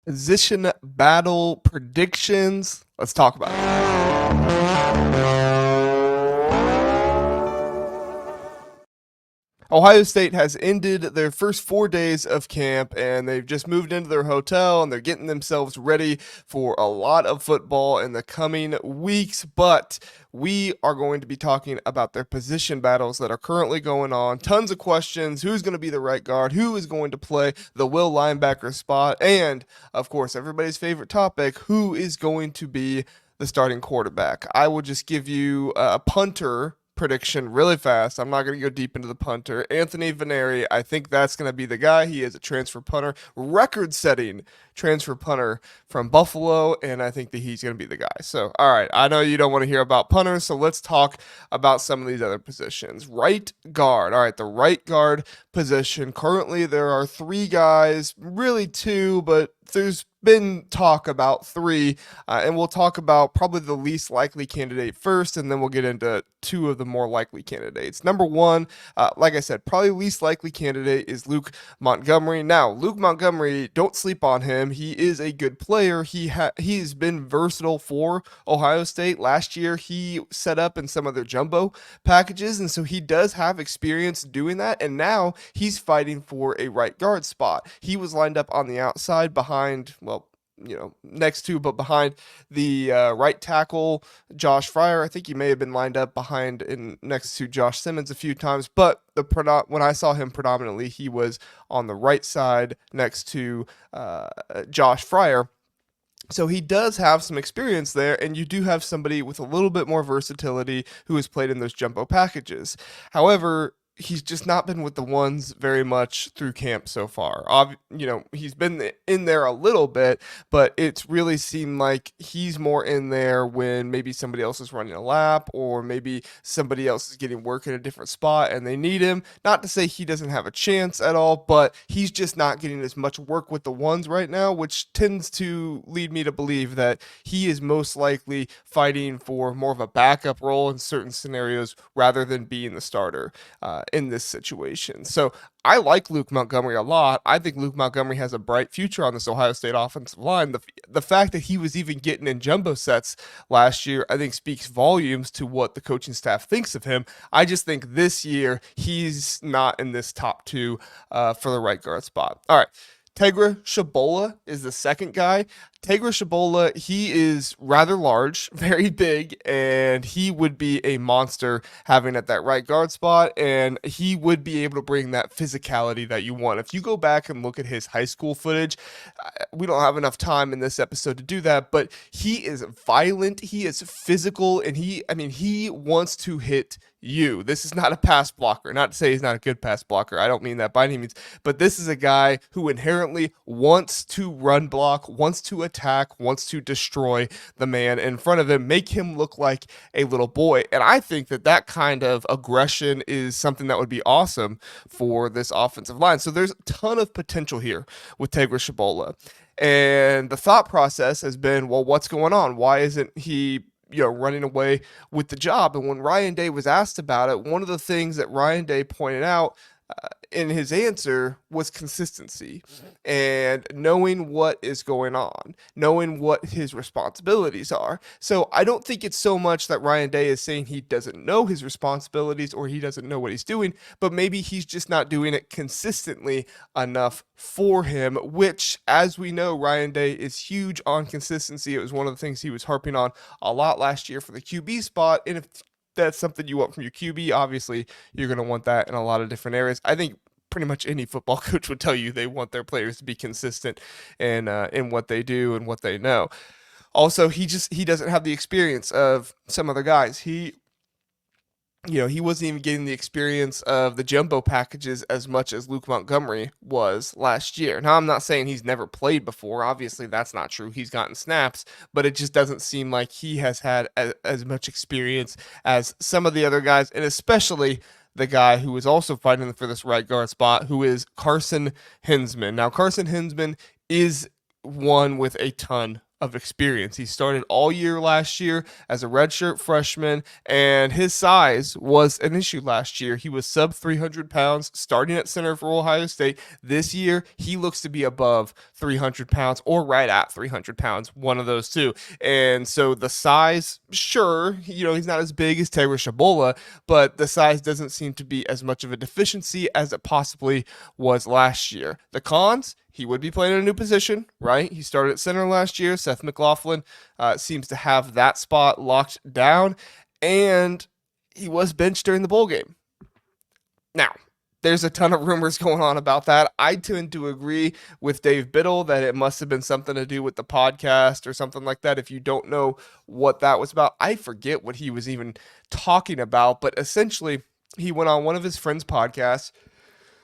Position battle predictions. Let's talk about it. Ohio State has ended their first 4 days of camp and they've just moved into their hotel and they're getting themselves ready for a lot of football in the coming weeks. But we are going to be talking about their position battles that are currently going on. Tons of questions. Who's going to be the right guard? Who is going to play the will linebacker spot? And of course, everybody's favorite topic, who is going to be the starting quarterback? I will just give you a punter prediction really fast. I'm not going to go deep into the punter. Anthony Vaneri, I think that's going to be the guy. He is a transfer punter, record-setting transfer punter from Buffalo, and I think that he's going to be the guy. So, all right, I know you don't want to hear about punters, so let's talk about some of these other positions. Right guard. All right, the right guard position. Currently, there are three guys, really two, but there's been talk about three, and we'll talk about probably the least likely candidate first, and then we'll get into two of the more likely candidates. Number one, like I said, probably least likely candidate is Luke Montgomery. Now, Luke Montgomery, don't sleep on him. He is a good player. He's been versatile for Ohio State. Last year, he set up in some of their jumbo packages, and so he does have experience doing that, and now he's fighting for a right guard spot. He was lined up on the outside behind, well, next to, but behind the right tackle, Josh Fryer. I think he may have been lined up behind and next to Josh Simmons a few times, but when I saw him predominantly, he was on the right side next to Josh Fryer. So he does have some experience there, and you do have somebody with a little bit more versatility who has played in those jumbo packages. However, he's just not been with the ones very much through camp so far. He's been in there a little bit, but it's really seemed like he's more in there when maybe somebody else is running a lap or maybe somebody else is getting work in a different spot and they need him. Not to say he doesn't have a chance at all, but he's just not getting as much work with the ones right now, which tends to lead me to believe that he is most likely fighting for more of a backup role in certain scenarios rather than being the starter in this situation. So I like Luke Montgomery a lot. I think Luke Montgomery has a bright future on this Ohio State offensive line. The fact that he was even getting in jumbo sets last year, I think speaks volumes to what the coaching staff thinks of him. I just think this year he's not in this top two for the right guard spot. All right. Tegra Tshabola is the second guy. Tegra Tshabola, he is rather large, very big, and he would be a monster having at that right guard spot, and he would be able to bring that physicality that you want. If you go back and look at his high school footage, we don't have enough time in this episode to do that, but he is violent, he is physical, and he wants to hit you. This is not a pass blocker. Not to say he's not a good pass blocker. I don't mean that by any means, but this is a guy who inherently wants to run block, wants to attack, wants to destroy the man in front of him, make him look like a little boy. And I think that that kind of aggression is something that would be awesome for this offensive line. So there's a ton of potential here with Tegra Tshabola. And the thought process has been, well, what's going on? Why isn't he running away with the job? And when Ryan Day was asked about it, one of the things that Ryan Day pointed out in his answer was consistency and knowing what is going on, knowing what his responsibilities are. So I don't think it's so much that Ryan Day is saying he doesn't know his responsibilities or he doesn't know what he's doing, but maybe he's just not doing it consistently enough for him, which, as we know, Ryan Day is huge on consistency. It was one of the things he was harping on a lot last year for the QB spot. And if that's something you want from your QB, obviously you're going to want that in a lot of different areas. I think pretty much any football coach would tell you they want their players to be consistent in what they do and what they know. Also, he doesn't have the experience of some other guys. He wasn't even getting the experience of the jumbo packages as much as Luke Montgomery was last year. Now, I'm not saying he's never played before. Obviously, that's not true. He's gotten snaps, but it just doesn't seem like he has had as much experience as some of the other guys, and especially the guy who is also fighting for this right guard spot, who is Carson Hinzman. Now, Carson Hinzman is one with a ton of experience. He started all year last year as a redshirt freshman, and his size was an issue last year. He was sub 300 pounds starting at center for Ohio State. This year, he looks to be above 300 pounds or right at 300 pounds, one of those two. And so the size, sure, he's not as big as Tegra Tshabola, but the size doesn't seem to be as much of a deficiency as it possibly was last year. The cons, he would be playing in a new position, right? He started at center last year. Seth McLaughlin seems to have that spot locked down, and he was benched during the bowl game. Now, there's a ton of rumors going on about that. I tend to agree with Dave Biddle that it must have been something to do with the podcast or something like that. If you don't know what that was about, I forget what he was even talking about, but essentially he went on one of his friends' podcasts,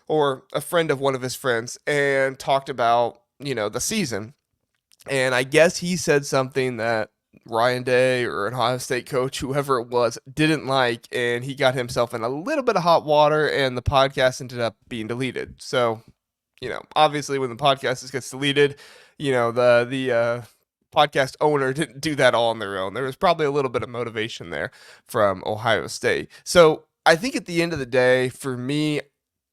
or a friend of one of his friends, and talked about, the season. And I guess he said something that Ryan Day or an Ohio State coach, whoever it was, didn't like, and he got himself in a little bit of hot water, and the podcast ended up being deleted. So, obviously when the podcast gets deleted, the podcast owner didn't do that all on their own. There was probably a little bit of motivation there from Ohio State. So I think at the end of the day, for me,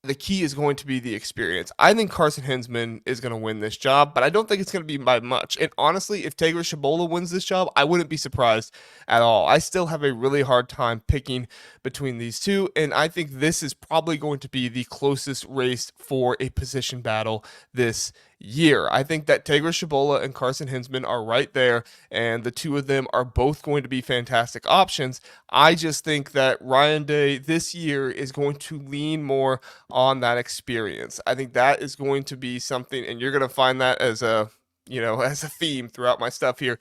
the key is going to be the experience. I think Carson Hinzman is going to win this job, but I don't think it's going to be by much. And honestly, if Tegra Tshabola wins this job, I wouldn't be surprised at all. I still have a really hard time picking between these two, and I think this is probably going to be the closest race for a position battle this year. I think that Tegra Tshabola and Carson Hinzman are right there, and the two of them are both going to be fantastic options. I just think that Ryan Day this year is going to lean more on that experience. I think that is going to be something, and you're going to find that as a theme throughout my stuff here.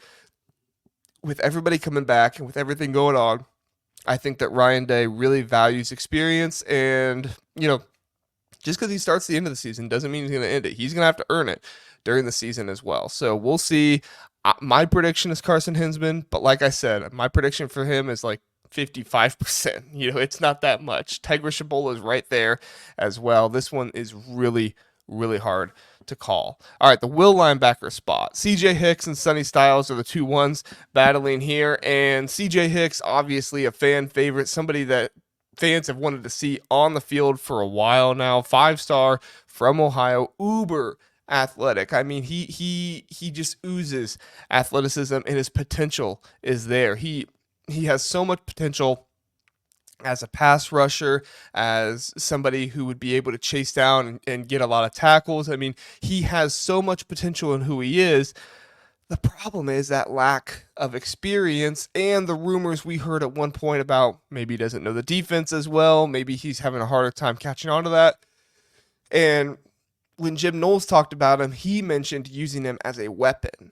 With everybody coming back and with everything going on, I think that Ryan Day really values experience, and just because he starts the end of the season doesn't mean he's going to end it. He's going to have to earn it during the season as well. So we'll see. My prediction is Carson Hinzman, but like I said, my prediction for him is like 55%. It's not that much. Tegra Tshabola is right there as well. This one is really, really hard to call. All right, the will linebacker spot. CJ Hicks and Sonny Styles are the two ones battling here, and CJ Hicks, obviously a fan favorite, somebody that fans have wanted to see on the field for a while now. 5-star from Ohio, uber athletic. I mean, he just oozes athleticism, and his potential is there. He has so much potential as a pass rusher, as somebody who would be able to chase down and get a lot of tackles. I mean, he has so much potential in who he is. The problem is that lack of experience and the rumors we heard at one point about maybe he doesn't know the defense as well. Maybe he's having a harder time catching on to that. And when Jim Knowles talked about him, he mentioned using him as a weapon.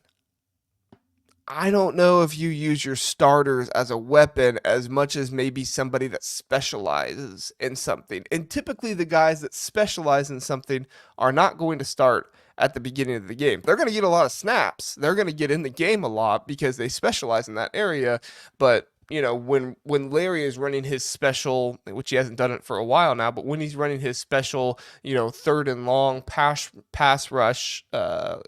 I don't know if you use your starters as a weapon as much as maybe somebody that specializes in something. And typically the guys that specialize in something are not going to start at the beginning of the game. They're going to get a lot of snaps. They're going to get in the game a lot because they specialize in that area. But when Larry is running his special, which he hasn't done it for a while now, but when he's running his special, third and long pass rush,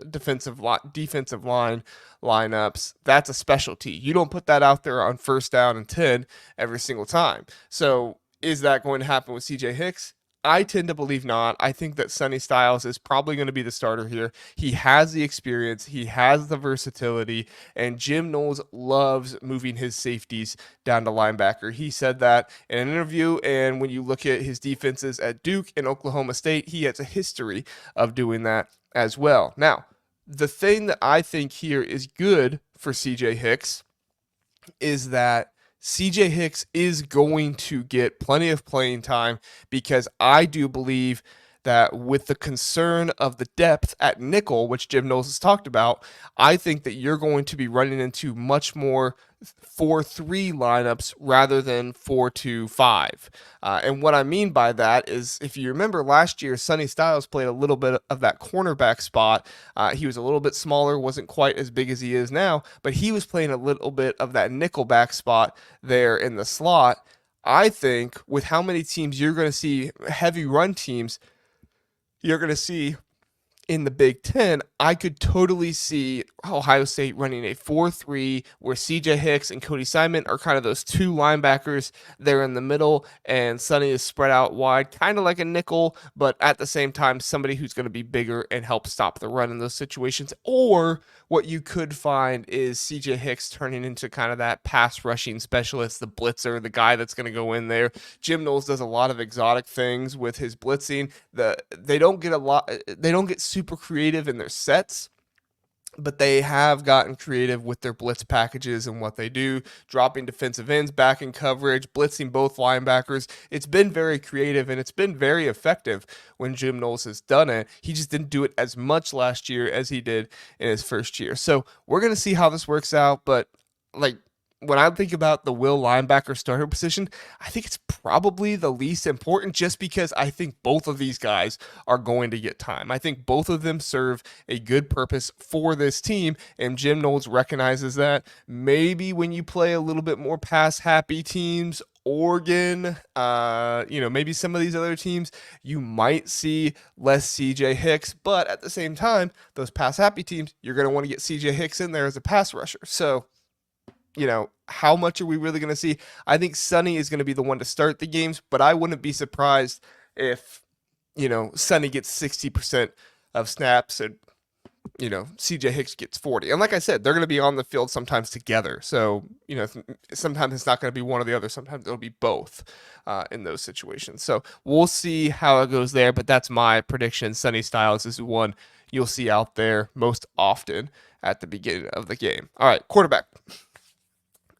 defensive line lineups, that's a specialty. You don't put that out there on first down and 10 every single time. So is that going to happen with CJ Hicks? I tend to believe not. I think that Sonny Styles is probably going to be the starter here. He has the experience, he has the versatility, and Jim Knowles loves moving his safeties down to linebacker. He said that in an interview, and when you look at his defenses at Duke and Oklahoma State, he has a history of doing that as well. Now, the thing that I think here is good for CJ Hicks is that CJ Hicks is going to get plenty of playing time, because I do believe that with the concern of the depth at nickel, which Jim Knowles has talked about, I think that you're going to be running into much more 4-3 lineups rather than 4-2-5. And what I mean by that is, if you remember last year, Sonny Styles played a little bit of that cornerback spot. He was a little bit smaller, wasn't quite as big as he is now, but he was playing a little bit of that nickelback spot there in the slot. I think with how many teams you're going to see, heavy run teams, you're going to see in the Big Ten, I could totally see Ohio State running a 4-3 where CJ Hicks and Cody Simon are kind of those two linebackers there in the middle, and Sonny is spread out wide, kind of like a nickel, but at the same time, somebody who's going to be bigger and help stop the run in those situations. Or what you could find is CJ Hicks turning into kind of that pass rushing specialist, the blitzer, the guy that's going to go in there. Jim Knowles does a lot of exotic things with his blitzing. They don't get super creative in their sets, but they have gotten creative with their blitz packages and what they do, dropping defensive ends back in coverage, blitzing both linebackers. It's been very creative and it's been very effective when Jim Knowles has done it. He just didn't do it as much last year as he did in his first year. So we're going to see how this works out, but like, when I think about the will linebacker starter position, I think it's probably the least important just because I think both of these guys are going to get time. I think both of them serve a good purpose for this team, and Jim Knowles recognizes that. Maybe when you play a little bit more pass-happy teams, Oregon, maybe some of these other teams, you might see less CJ Hicks, but at the same time, those pass-happy teams, you're going to want to get CJ Hicks in there as a pass rusher. So, how much are we really going to see? I think Sonny is going to be the one to start the games, but I wouldn't be surprised if, Sonny gets 60% of snaps and, CJ Hicks gets 40. And like I said, they're going to be on the field sometimes together. So, sometimes it's not going to be one or the other. Sometimes it'll be both in those situations. So we'll see how it goes there, but that's my prediction. Sonny Styles is the one you'll see out there most often at the beginning of the game. All right, quarterback.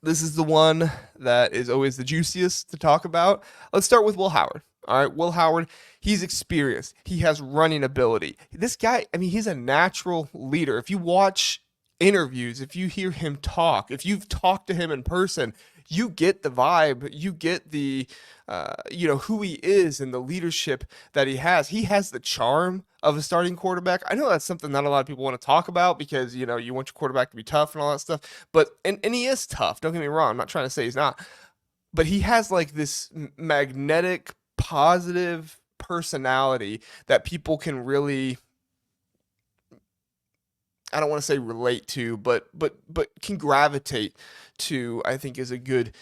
This is the one that is always the juiciest to talk about. Let's start with Will Howard. All right, Will Howard, he's experienced. He has running ability. This guy, he's a natural leader. If you watch interviews, if you hear him talk, if you've talked to him in person, you get the vibe, you get the, who he is and the leadership that he has. He has the charm of a starting quarterback. I know that's something not a lot of people want to talk about because, you want your quarterback to be tough and all that stuff. But, and he is tough. Don't get me wrong. I'm not trying to say he's not. But he has like this magnetic, positive personality that people can really, I don't want to say relate to, but can gravitate to, I think is a good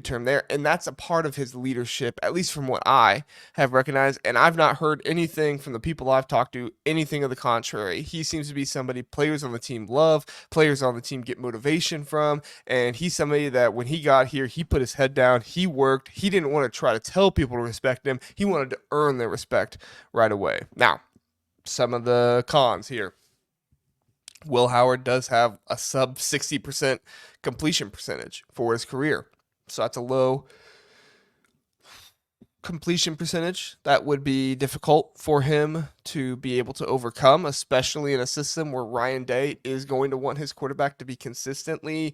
term there. And that's a part of his leadership, at least from what I have recognized. And I've not heard anything from the people I've talked to, anything of the contrary. He seems to be somebody players on the team love, players on the team get motivation from. And he's somebody that when he got here, he put his head down, he worked, he didn't want to try to tell people to respect him. He wanted to earn their respect right away. Now, some of the cons here. Will Howard does have a sub 60% completion percentage for his career. So that's a low completion percentage. That would be difficult for him to be able to overcome, especially in a system where Ryan Day is going to want his quarterback to be consistently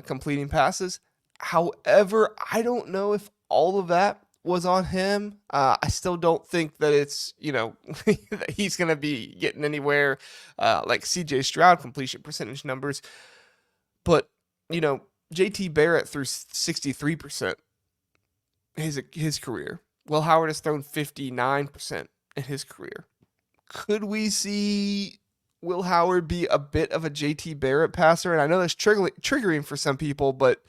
completing passes. However, I don't know if all of that was on him. I still don't think that it's, that he's going to be getting anywhere like CJ Stroud completion percentage numbers. But, JT Barrett threw 63% his career. Will Howard has thrown 59% in his career. Could we see Will Howard be a bit of a JT Barrett passer? And I know that's triggering for some people, but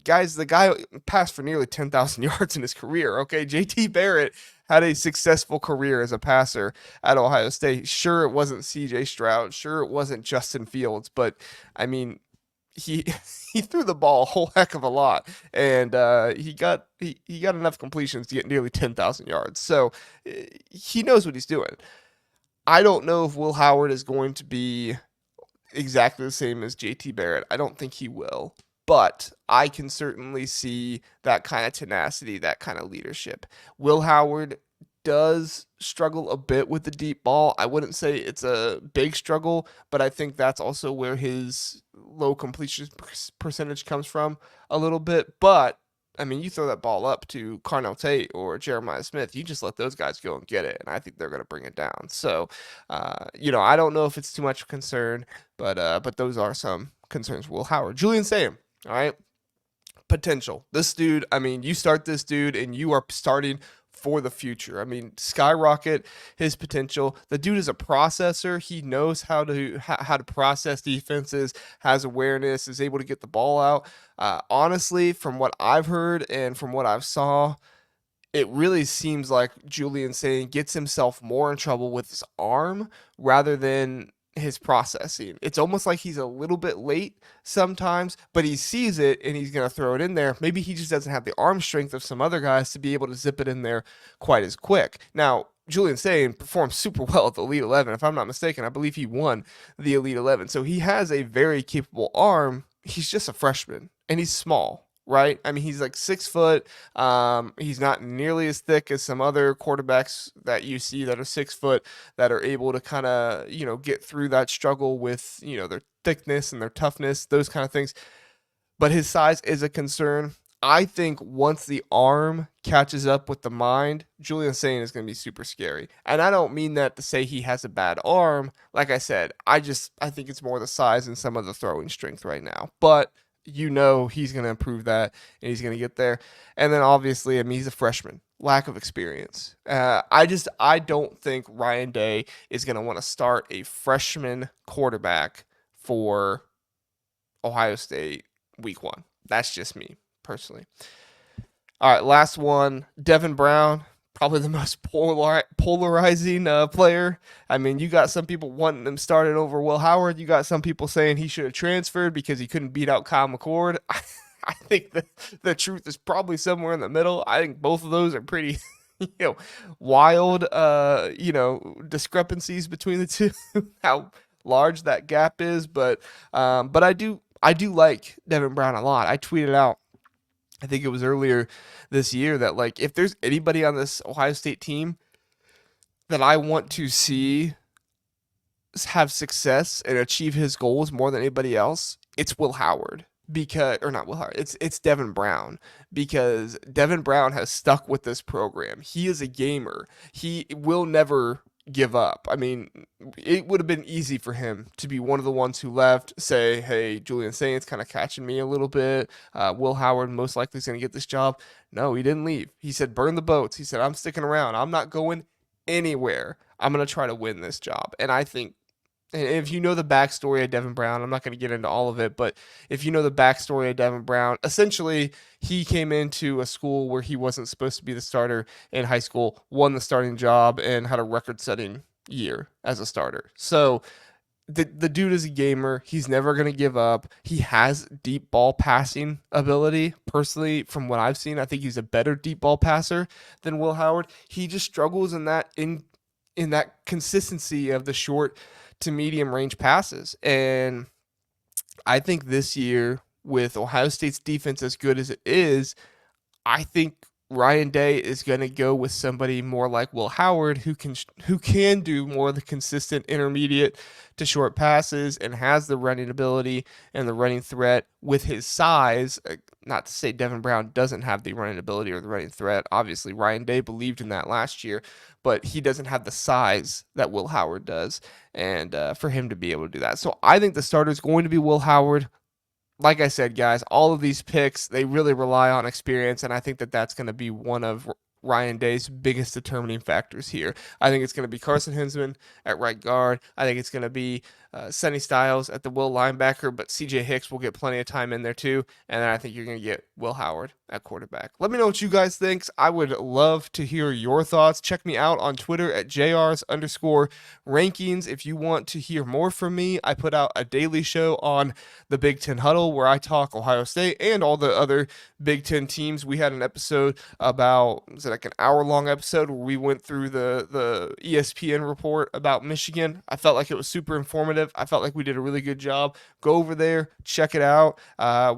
guys, the guy passed for nearly 10,000 yards in his career, okay? JT Barrett had a successful career as a passer at Ohio State. Sure, it wasn't CJ Stroud. Sure, it wasn't Justin Fields. But, he threw the ball a whole heck of a lot. And he got enough completions to get nearly 10,000 yards. So he knows what he's doing. I don't know if Will Howard is going to be exactly the same as JT Barrett. I don't think he will. But I can certainly see that kind of tenacity, that kind of leadership. Will Howard does struggle a bit with the deep ball. I wouldn't say it's a big struggle, but I think that's also where his low completion percentage comes from a little bit. But, you throw that ball up to Carnell Tate or Jeremiah Smith, you just let those guys go and get it, and I think they're going to bring it down. So, I don't know if it's too much concern, but those are some concerns for Will Howard. Julian Sayin. All right. Potential. This dude, you start this dude and you are starting for the future. I mean, skyrocket his potential. The dude is a processor. He knows how to process defenses, has awareness, is able to get the ball out. Honestly, from what I've heard and from what I've saw, it really seems like Julian Sayin gets himself more in trouble with his arm rather than his processing. It's almost like he's a little bit late sometimes, but he sees it and he's going to throw it in there. Maybe he just doesn't have the arm strength of some other guys to be able to zip it in there quite as quick. Now, Julian Sayin performed super well at the Elite 11. If I'm not mistaken, I believe he won the Elite 11. So he has a very capable arm. He's just a freshman and he's small, right? I mean, he's like 6 foot. He's not nearly as thick as some other quarterbacks that you see that are 6 foot that are able to kind of, get through that struggle with, their thickness and their toughness, those kind of things. But his size is a concern. I think once the arm catches up with the mind, Julian Sayin is going to be super scary. And I don't mean that to say he has a bad arm. Like I said, I think it's more the size and some of the throwing strength right now. But he's going to improve that and he's going to get there. And then obviously, I mean, he's a freshman, lack of experience. I don't think Ryan Day is going to want to start a freshman quarterback for Ohio State week 1. That's just me personally. All right, last one, Devin Brown, probably the most polarizing player. I mean, you got some people wanting him started over Will Howard. You got some people saying he should have transferred because he couldn't beat out Kyle McCord. I think the truth is probably somewhere in the middle. I think both of those are pretty, wild, discrepancies between the two, how large that gap is. But I do like Devin Brown a lot. I tweeted out, I think it was earlier this year, that like if there's anybody on this Ohio State team that I want to see have success and achieve his goals more than anybody else, it's Will Howard. It's Devin Brown, because Devin Brown has stuck with this program. He is a gamer. He will never give up. I mean, it would have been easy for him to be one of the ones who left, say, hey, Julian Sayin's kind of catching me a little bit. Will Howard most likely is going to get this job. No, he didn't leave. He said, burn the boats. He said, I'm sticking around. I'm not going anywhere. I'm going to try to win this job. And I think, and if you know the backstory of Devin Brown, I'm not going to get into all of it, but if you know the backstory of Devin Brown, essentially he came into a school where he wasn't supposed to be the starter in high school, won the starting job, and had a record-setting year as a starter. So the dude is a gamer. He's never going to give up. He has deep ball passing ability. Personally, from what I've seen, I think he's a better deep ball passer than Will Howard. He just struggles in that consistency of the short to medium range passes. And I think this year, with Ohio State's defense as good as it is, I think Ryan Day is going to go with somebody more like Will Howard, who can do more of the consistent intermediate to short passes and has the running ability and the running threat with his size. Not to say Devin Brown doesn't have the running ability or the running threat. Obviously, Ryan Day believed in that last year, but he doesn't have the size that Will Howard does, and for him to be able to do that. So I think the starter is going to be Will Howard. Like I said, guys, all of these picks, they really rely on experience, and I think that that's going to be one of Ryan Day's biggest determining factors here. I think it's going to be Carson Hinzman at right guard. I think it's going to be Sonny Styles at the will linebacker, but CJ Hicks will get plenty of time in there too. And then I think you're going to get Will Howard at quarterback. Let me know what you guys think. I would love to hear your thoughts. Check me out on Twitter at JRs_rankings. If you want to hear more from me, I put out a daily show on the Big Ten Huddle where I talk Ohio State and all the other Big Ten teams. We had an episode about, was it like an hour-long episode where we went through the ESPN report about Michigan. I felt like it was super informative. I felt like we did a really good job. Go over there, check it out.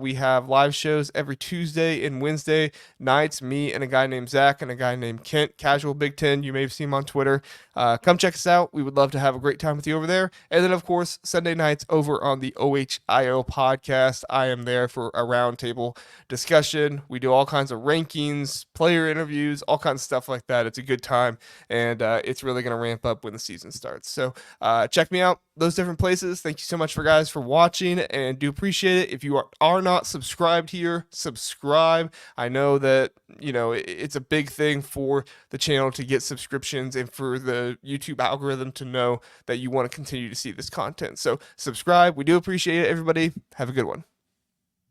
We have live shows every Tuesday and Wednesday nights, me and a guy named Zach and a guy named Kent, Casual Big Ten. You may have seen him on Twitter. Come check us out. We would love to have a great time with you over there. And then, of course, Sunday nights over on the OHIO podcast. I am there for a roundtable discussion. We do all kinds of rankings, player interviews, games, all kinds of stuff like that. It's a good time, and it's really going to ramp up when the season starts. So check me out, those different places. Thank you so much for guys for watching, and do appreciate it. If you are not subscribed here, subscribe. I know that, you know, it's a big thing for the channel to get subscriptions and for the YouTube algorithm to know that you want to continue to see this content. So subscribe. We do appreciate it, everybody. Have a good one.